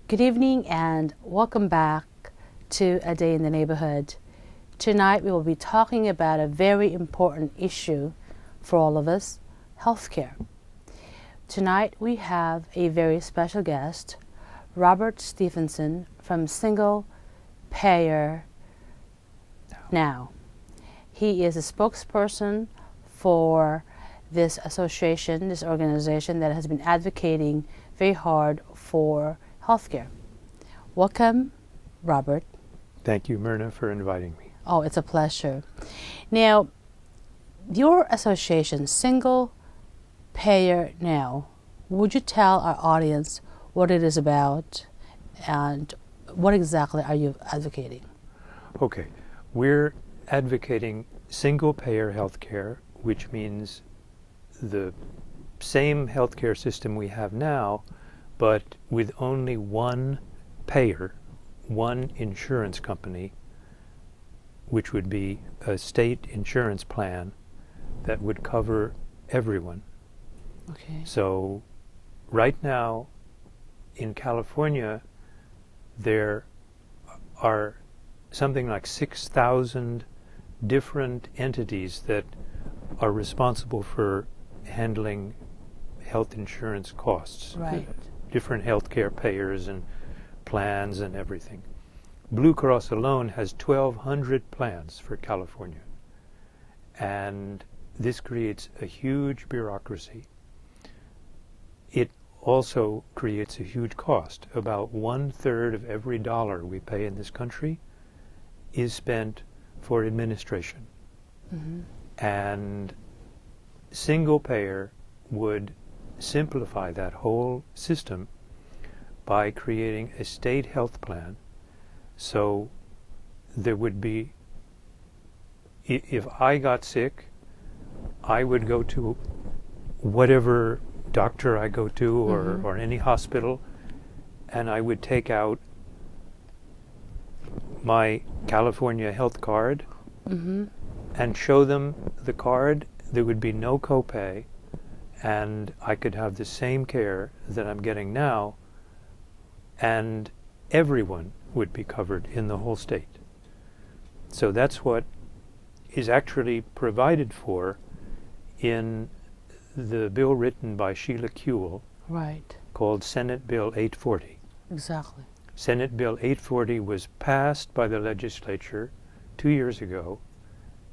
Good evening and welcome back to A Day in the Neighborhood. Tonight we will be talking about a very important issue for all of us, healthcare. Tonight we have a very special guest, Robert Stephenson from Single Payer Now. He is a spokesperson for this association, this organization that has been advocating very hard for healthcare. Welcome, Robert. Thank you, Myrna, for inviting me. Oh, it's a pleasure. Now, your association, Single Payer Now, would you tell our audience what it is about and what exactly are you advocating? Okay, we're advocating single-payer healthcare, which means the same healthcare system we have now, but with only one payer, one insurance company, which would be a state insurance plan that would cover everyone. Okay. So right now in California, there are something like 6,000 different entities that are responsible for handling health insurance costs. Right. Different healthcare payers and plans and everything. Blue Cross alone has 1,200 plans for California. And this creates a huge bureaucracy. It also creates a huge cost. About 1/3 of every dollar we pay in this country is spent for administration. Mm-hmm. And single payer would simplify that whole system by creating a state health plan. So there would be, if I got sick, I would go to whatever doctor I go to or any hospital, and I would take out my California health card and show them the card. There would be no copay, and I could have the same care that I'm getting now, and everyone would be covered in the whole state. So that's what is actually provided for in the bill written by Sheila Kuehl, Right. called Senate Bill 840. Exactly. Senate Bill 840 was passed by the legislature 2 years ago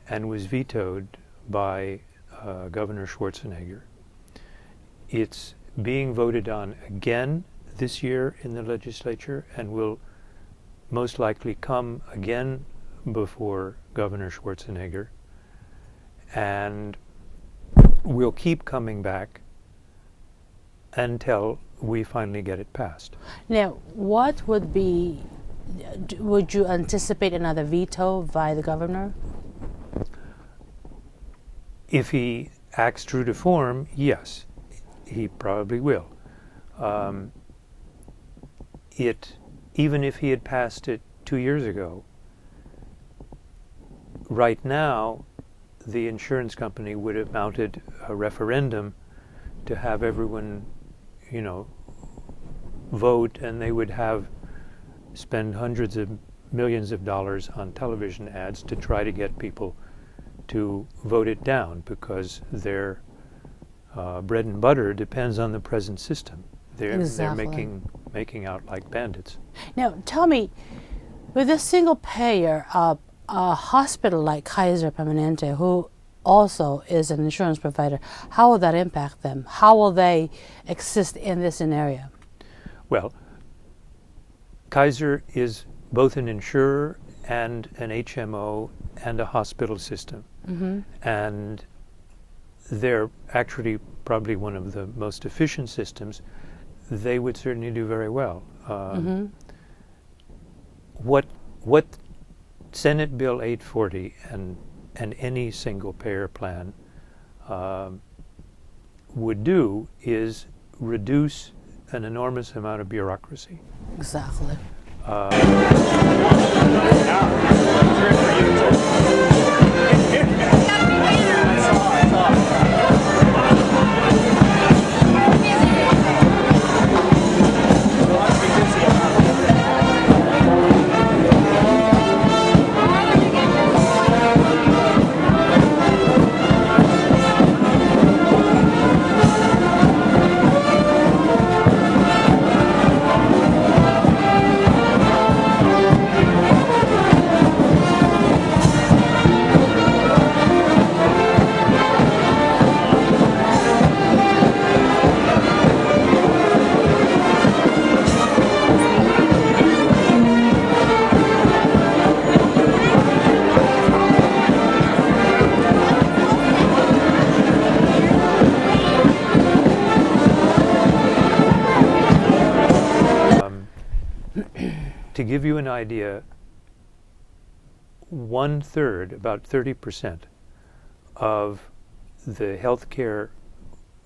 and was vetoed by Governor Schwarzenegger. It's being voted on again this year in the legislature and will most likely come again before Governor Schwarzenegger, and will keep coming back until we finally get it passed. Now, what would be, would you anticipate another veto by the governor? If he acts true to form, yes, he probably will. Even if he had passed it 2 years ago, right now the insurance company would have mounted a referendum to have everyone, vote, and they would spend hundreds of millions of dollars on television ads to try to get people to vote it down, because their bread and butter depends on the present system. They're making out like bandits. Now, tell me, with this single payer, a hospital like Kaiser Permanente, who also is an insurance provider, how will that impact them? How will they exist in this scenario? Well, Kaiser is both an insurer and an HMO and a hospital system. And they're actually probably one of the most efficient systems. They would certainly do very well. What Senate Bill 840 and any single payer plan would do is reduce an enormous amount of bureaucracy. Exactly. give you an idea, 1/3, about 30% of the healthcare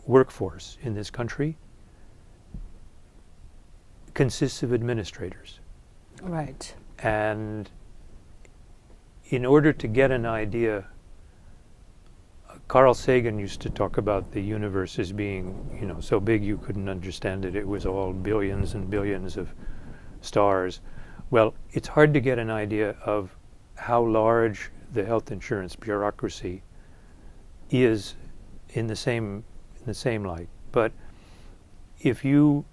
workforce in this country consists of administrators. Right. And in order to get an idea, Carl Sagan used to talk about the universe as being, so big you couldn't understand it. It was all billions and billions of stars. Well, it's hard to get an idea of how large the health insurance bureaucracy is in the same light. But if you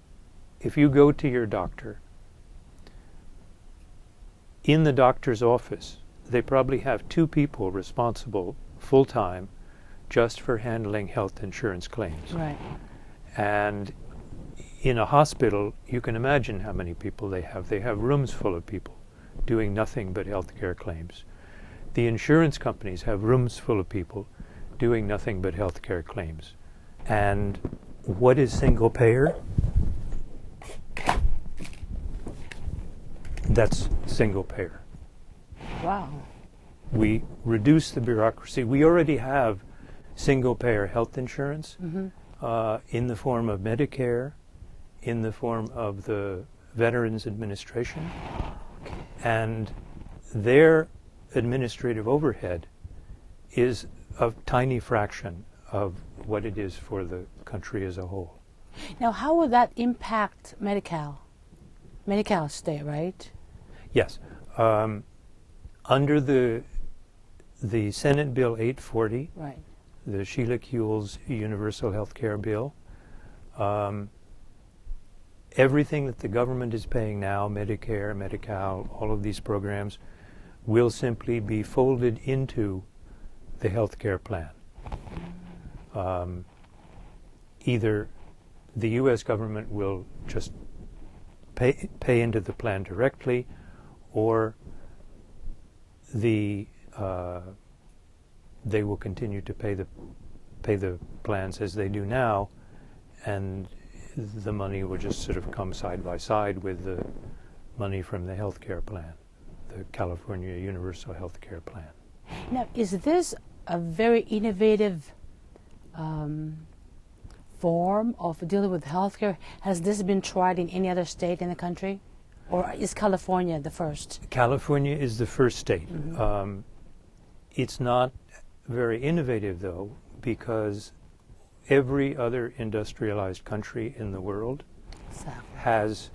go to your doctor, in the doctor's office, they probably have 2 people responsible full-time just for handling health insurance claims. Right. And in a hospital, you can imagine how many people they have. They have rooms full of people doing nothing but healthcare claims. The insurance companies have rooms full of people doing nothing but healthcare claims. And what is single payer? That's single payer. Wow. We reduce the bureaucracy. We already have single payer health insurance in the form of Medicare, in the form of the Veterans Administration, and their administrative overhead is a tiny fraction of what it is for the country as a whole. Now, how would that impact Medi-Cal? Medi-Cal state, right? Yes. Under the Senate Bill 840, Right. the Sheila Kuehl's Universal Health Care Bill, everything that the government is paying now, Medicare, Medi-Cal, all of these programs, will simply be folded into the health care plan. Either the U.S. government will just pay into the plan directly, or they will continue to pay the plans as they do now, and the money will just sort of come side by side with the money from the health care plan, the California Universal Health Care Plan. Now, is this a very innovative form of dealing with healthcare? Has this been tried in any other state in the country? Or is California the first? California is the first state. It's not very innovative, though, because every other industrialized country in the world has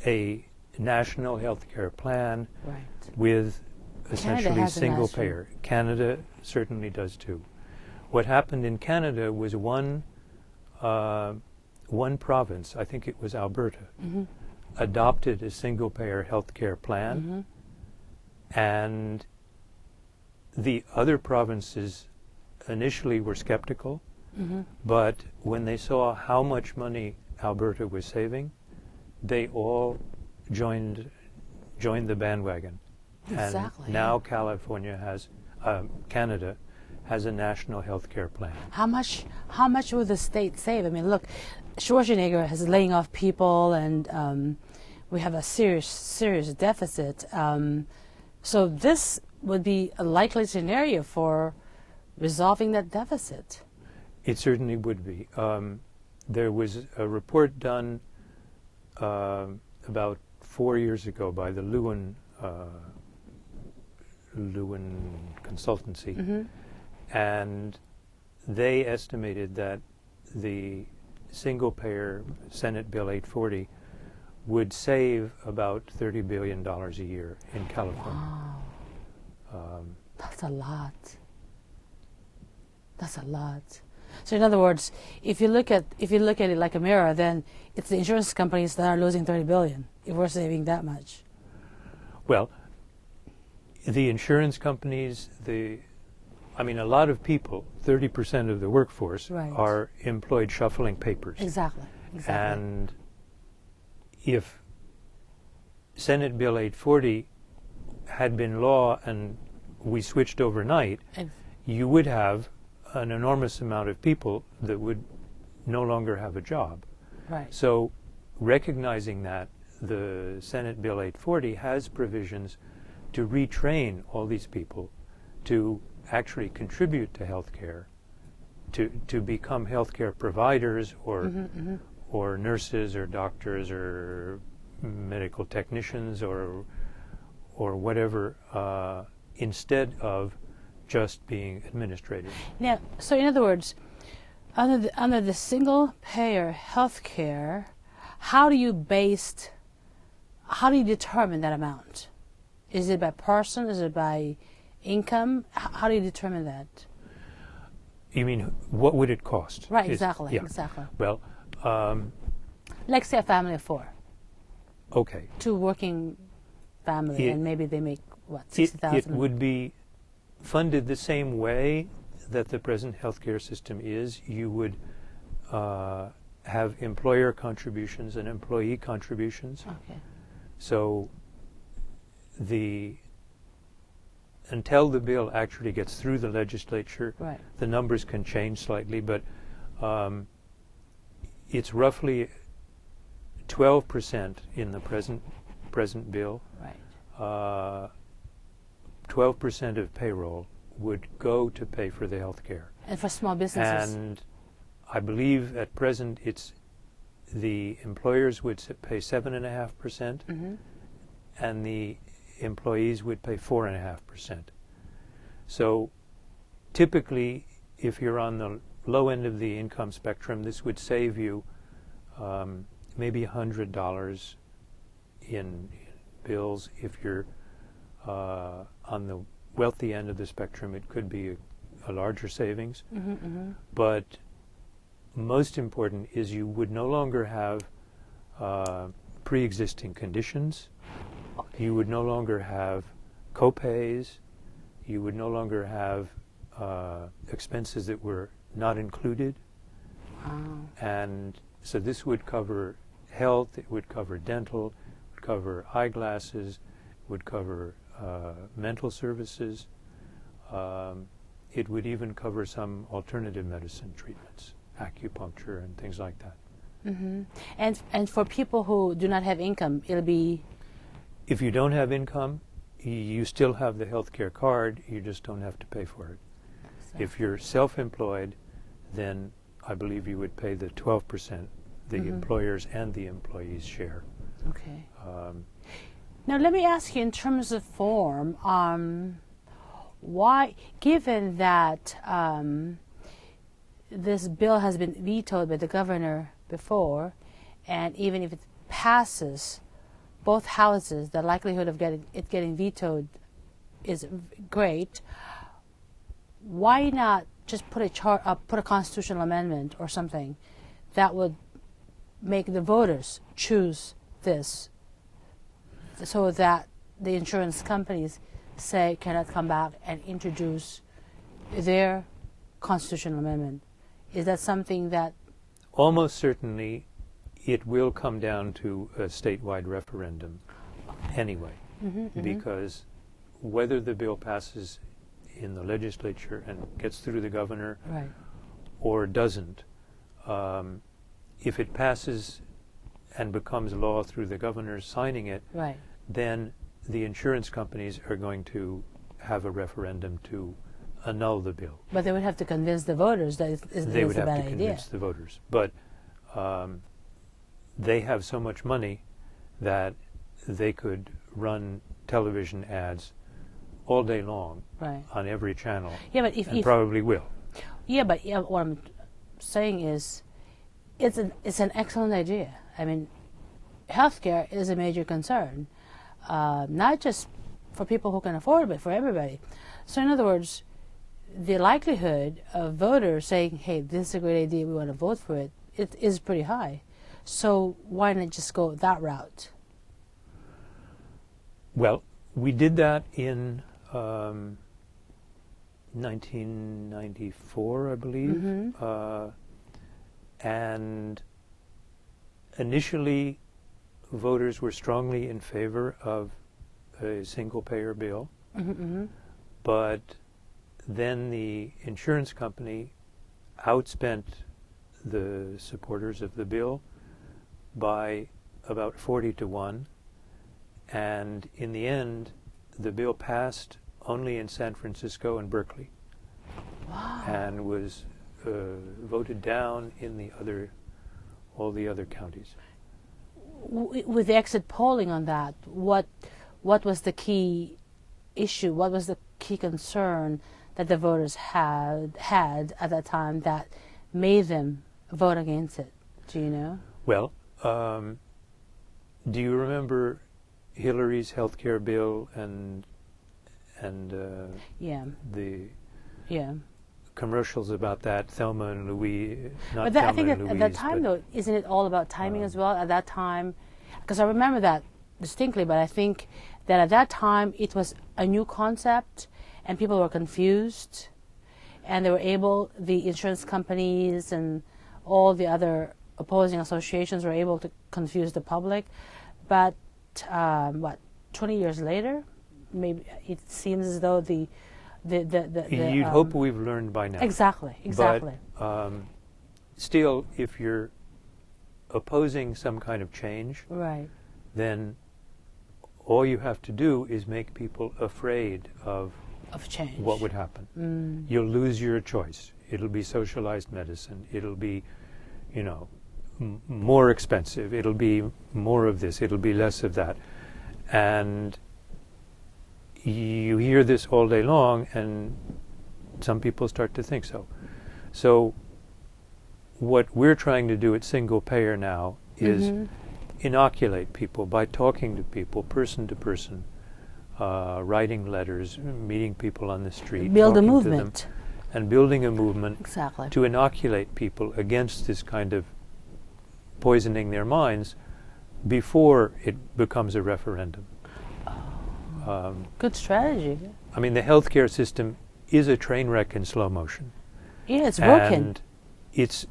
a national health care plan with essentially single payer. Canada certainly does too. What happened in Canada was one province, I think it was Alberta, adopted a single payer health care plan, and the other provinces initially were skeptical, but when they saw how much money Alberta was saving, they all joined the bandwagon. Exactly. And now Canada has a national health care plan. How much will the state save? I mean, look, Schwarzenegger is laying off people, and we have a serious deficit. So this would be a likely scenario for resolving that deficit. It certainly would be. There was a report done about 4 years ago by the Lewin Consultancy, and they estimated that the single-payer Senate Bill 840 would save about $30 billion a year in California. Wow. That's a lot. That's a lot. So in other words, if you look at it like a mirror, then it's the insurance companies that are losing $30 billion if we're saving that much. Well, the insurance companies, a lot of people, 30% of the workforce, are employed shuffling papers. Exactly. And if Senate Bill 840 had been law and we switched overnight, you would have an enormous amount of people that would no longer have a job. Right. So recognizing that, the Senate Bill 840 has provisions to retrain all these people to actually contribute to healthcare, to become healthcare providers or nurses or doctors or medical technicians or whatever, instead of just being administrators. Now, so in other words, under the single payer health care, how do you determine that amount? Is it by person? Is it by income? How do you determine that? You mean, what would it cost? Right, exactly, yeah. exactly. Well, like say a family of 4. Okay. 2 working family, and maybe they make, what, $60,000? It would be funded the same way that the present healthcare system is. You would have employer contributions and employee contributions. Okay. So until the bill actually gets through the legislature, Right. the numbers can change slightly, but it's roughly 12% in the present bill. Right. 12% of payroll would go to pay for the health care. And for small businesses. And I believe at present it's the employers would pay 7.5%, and the employees would pay 4.5%. So typically, if you're on the low end of the income spectrum, this would save you maybe $100 in bills. If you're on the wealthy end of the spectrum, it could be a larger savings. But most important is you would no longer have pre-existing conditions. Okay. You would no longer have co-pays. You would no longer have expenses that were not included. Wow. And so this would cover health, it would cover dental, it would cover eyeglasses, it would cover mental services. It would even cover some alternative medicine treatments, acupuncture and things like that. And for people who do not have income, it'll be... If you don't have income, you still have the health care card, you just don't have to pay for it. So. If you're self-employed, then I believe you would pay the 12%, the employers and the employees share. Okay. Now let me ask you, in terms of form, why, given that this bill has been vetoed by the governor before, and even if it passes both houses, the likelihood of getting vetoed is great. Why not just put a constitutional amendment or something that would make the voters choose this, so that the insurance companies cannot come back and introduce their constitutional amendment? Is that something that... Almost certainly it will come down to a statewide referendum anyway, because whether the bill passes in the legislature and gets through the governor or doesn't, if it passes and becomes law through the governor signing it, then the insurance companies are going to have a referendum to annul the bill. But they would have to convince the voters that it's a bad idea. They would have to convince the voters. But they have so much money that they could run television ads all day long on every channel. Yeah, but if probably will. Yeah, but what I'm saying is, it's an excellent idea. I mean, healthcare is a major concern, not just for people who can afford it, but for everybody. So in other words, the likelihood of voters saying, hey, this is a great idea, we want to vote for it, it is pretty high. So why not just go that route? Well, we did that in 1994, I believe. And initially, voters were strongly in favor of a single-payer bill. But then the insurance company outspent the supporters of the bill by about 40 to 1. And in the end, the bill passed only in San Francisco and Berkeley. Wow. And was voted down in all the other counties. With the exit polling on that, what was the key issue? What was the key concern that the voters had at that time that made them vote against it? Do you know? Well, do you remember Hillary's health care bill and Yeah. the Yeah. commercials about that, Thelma and Louise, not But that, I Thelma think and at Louise, that time, though, isn't it all about timing as well? At that time, because I remember that distinctly, but I think that at that time it was a new concept, and people were confused, and they were able, the insurance companies and all the other opposing associations were able to confuse the public. But 20 years later, maybe it seems as though the you'd hope we've learned by now. Exactly. But still, if you're opposing some kind of change, Right. then all you have to do is make people afraid of Change. what would happen. You'll lose your choice. It'll be socialized medicine. It'll be, more expensive. It'll be more of this. It'll be less of that. And you hear this all day long, and some people start to think so. So what we're trying to do at Single Payer now is inoculate people by talking to people, person to person, writing letters, meeting people on the street, Build a talking to movement. them, and building a movement Exactly. to inoculate people against this kind of poisoning their minds before it becomes a referendum. Good strategy. I mean, the healthcare system is a train wreck in slow motion. Yeah, it's broken. And it's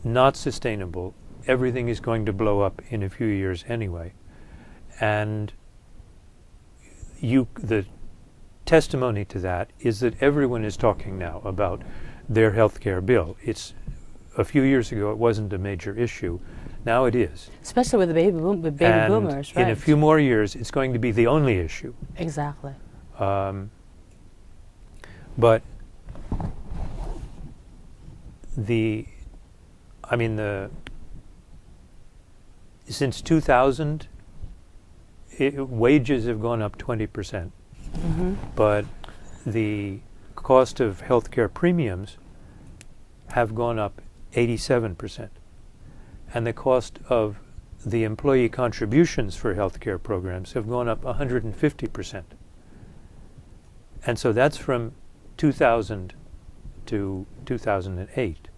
not sustainable. Everything is going to blow up in a few years anyway. And the testimony to that is that everyone is talking now about their healthcare bill. It's a few years ago it wasn't a major issue. Now it is. Especially with the baby boomers, right? In a few more years it's going to be the only issue. Exactly. But since 2000, wages have gone up 20%, but the cost of healthcare premiums have gone up 87%, and the cost of the employee contributions for healthcare programs have gone up 150%. And so that's from 2000 to 2008.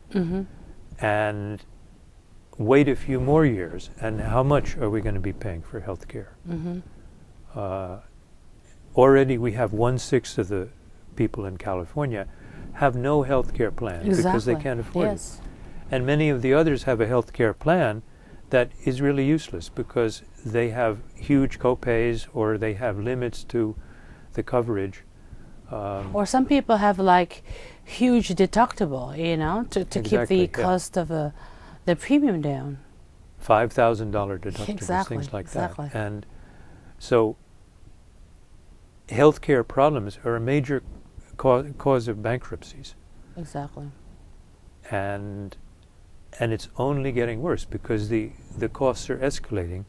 And wait a few more years, and how much are we going to be paying for health care? Already we have 1/6 of the people in California have no health care plan because they can't afford it. And many of the others have a health care plan that is really useless because they have huge copays or they have limits to the coverage. Or some people have like huge deductible, to keep the cost of the premium down. $5,000 deductibles, things like that. And so healthcare problems are a major cause of bankruptcies. Exactly. And it's only getting worse because the costs are escalating.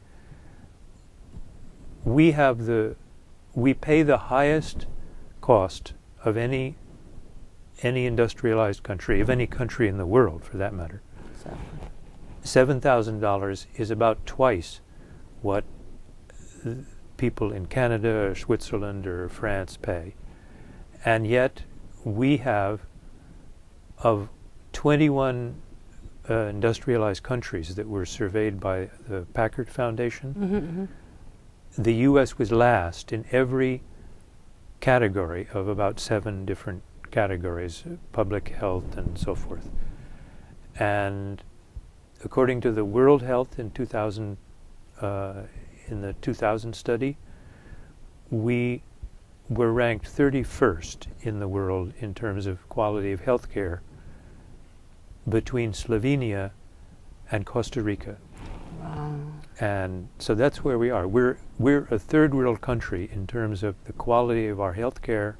We pay the highest cost of any any industrialized country, of any country in the world for that matter. Exactly. $7,000 is about twice what people in Canada or Switzerland or France pay. And yet we have, of 21 industrialized countries that were surveyed by the Packard Foundation, the U.S. was last in every category of about 7 different categories, public health and so forth. And according to the World Health in 2000, in the 2000 study, we were ranked 31st in the world in terms of quality of health care between Slovenia and Costa Rica. Wow. And so that's where we are. We're a third world country in terms of the quality of our health care,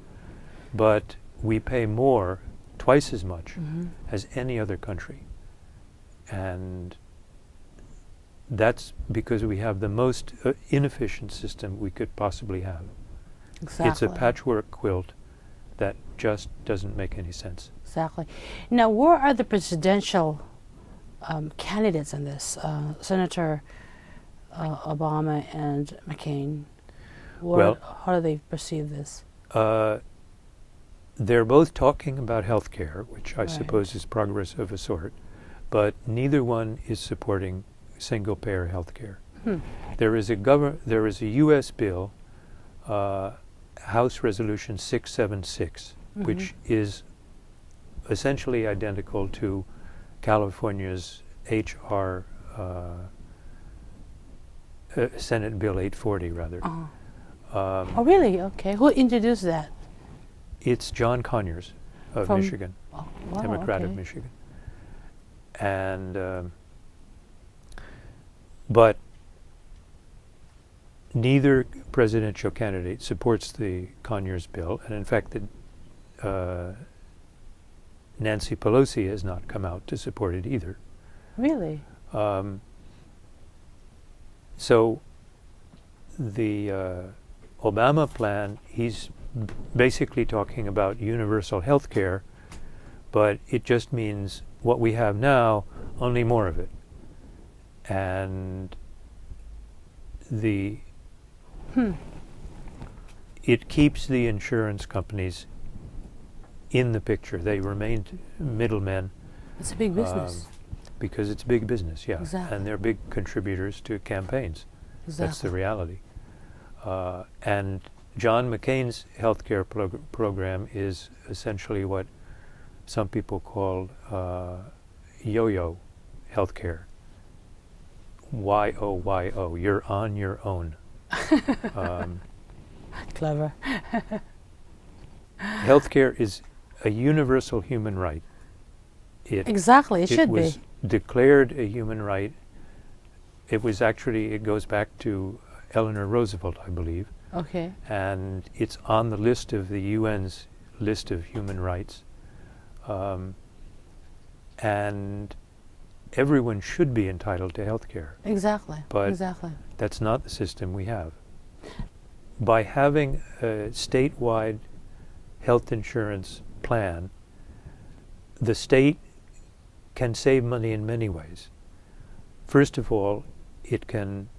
but we pay more, twice as much, as any other country. And that's because we have the most inefficient system we could possibly have. Exactly. It's a patchwork quilt that just doesn't make any sense. Exactly. Now, where are the presidential candidates in this? Senator Obama and McCain. Well, how do they perceive this? They're both talking about health care, which I Right. suppose is progress of a sort, but neither one is supporting single-payer health care. There is a U.S. bill, House Resolution 676, which is essentially identical to California's H.R. Senate Bill 840, rather. Oh, really? Okay. Who introduced that? It's John Conyers of From- Michigan, Oh, wow, Democrat okay. of Michigan. And but neither presidential candidate supports the Conyers bill, and in fact, Nancy Pelosi has not come out to support it either. Really? So the Obama plan, he's basically talking about universal health care, but it just means what we have now, only more of it. And it keeps the insurance companies in the picture. They remain middlemen. It's a big business. Because it's big business, yeah. Exactly. And they're big contributors to campaigns. Exactly. That's the reality. And John McCain's healthcare program is essentially what some people call yo-yo healthcare. Y-O-Y-O. You're on your own. Clever. Healthcare is a universal human right. Exactly. It should was be. declared a human right. It was actually, it goes back to Eleanor Roosevelt, I believe. Okay. And it's on the list of the UN's list of human rights. And everyone should be entitled to health care. Exactly. But exactly. that's not the system we have. By having a statewide health insurance plan, the state can save money in many ways. First of all, it can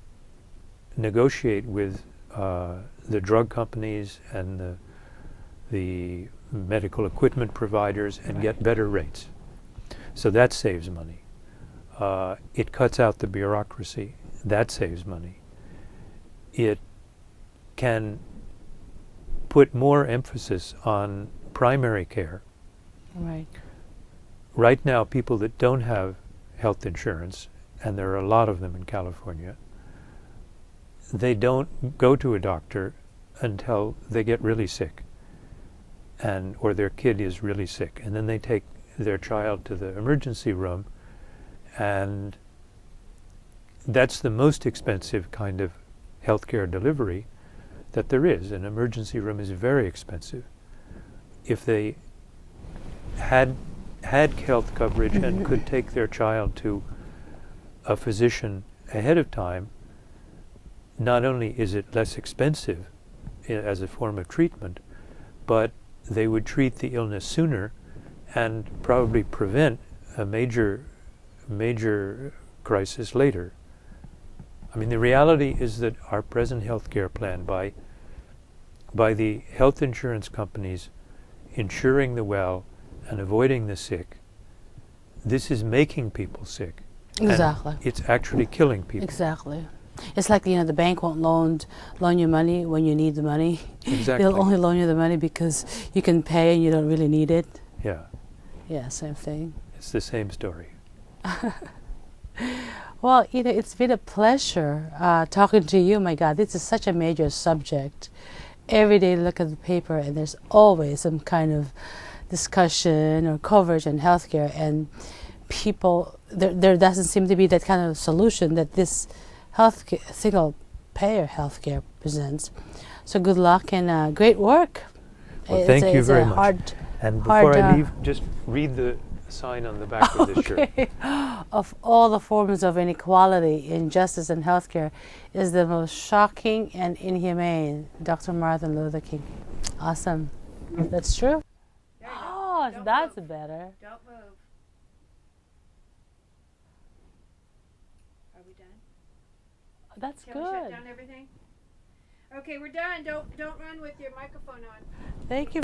negotiate with the drug companies and the medical equipment providers and get better rates. So that saves money. It cuts out the bureaucracy. That saves money. It can put more emphasis on primary care. Right. Right now, people that don't have health insurance, and there are a lot of them in California, they don't go to a doctor until they get really sick, or their kid is really sick, and then they take their child to the emergency room, and that's the most expensive kind of healthcare delivery that there is. An emergency room is very expensive. If they had health coverage and could take their child to a physician ahead of time, not only is it less expensive as a form of treatment, but they would treat the illness sooner and probably prevent a major crisis later. I mean, the reality is that our present health care plan, by the health insurance companies insuring the well and avoiding the sick, this is making people sick. Exactly. And it's actually killing people. Exactly. It's like, the bank won't loan you money when you need the money. Exactly. They'll only loan you the money because you can pay and you don't really need it. Yeah. Yeah, same thing. It's the same story. Well, it's been a pleasure talking to you. My God, this is such a major subject. Every day look at the paper and there's always some kind of discussion or coverage in healthcare, and people, there doesn't seem to be that kind of solution that this single payer healthcare presents. So good luck and great work. Well, thank you very much. And before I leave, just read the sign on the back of this shirt. Of all the forms of inequality, injustice in healthcare is the most shocking and inhumane. Dr. Martin Luther King. Awesome. That's true? Oh, that's better. Don't move. Are we done? That's Can we good. shut down everything? Okay, we're done. Don't run with your microphone on. Thank you.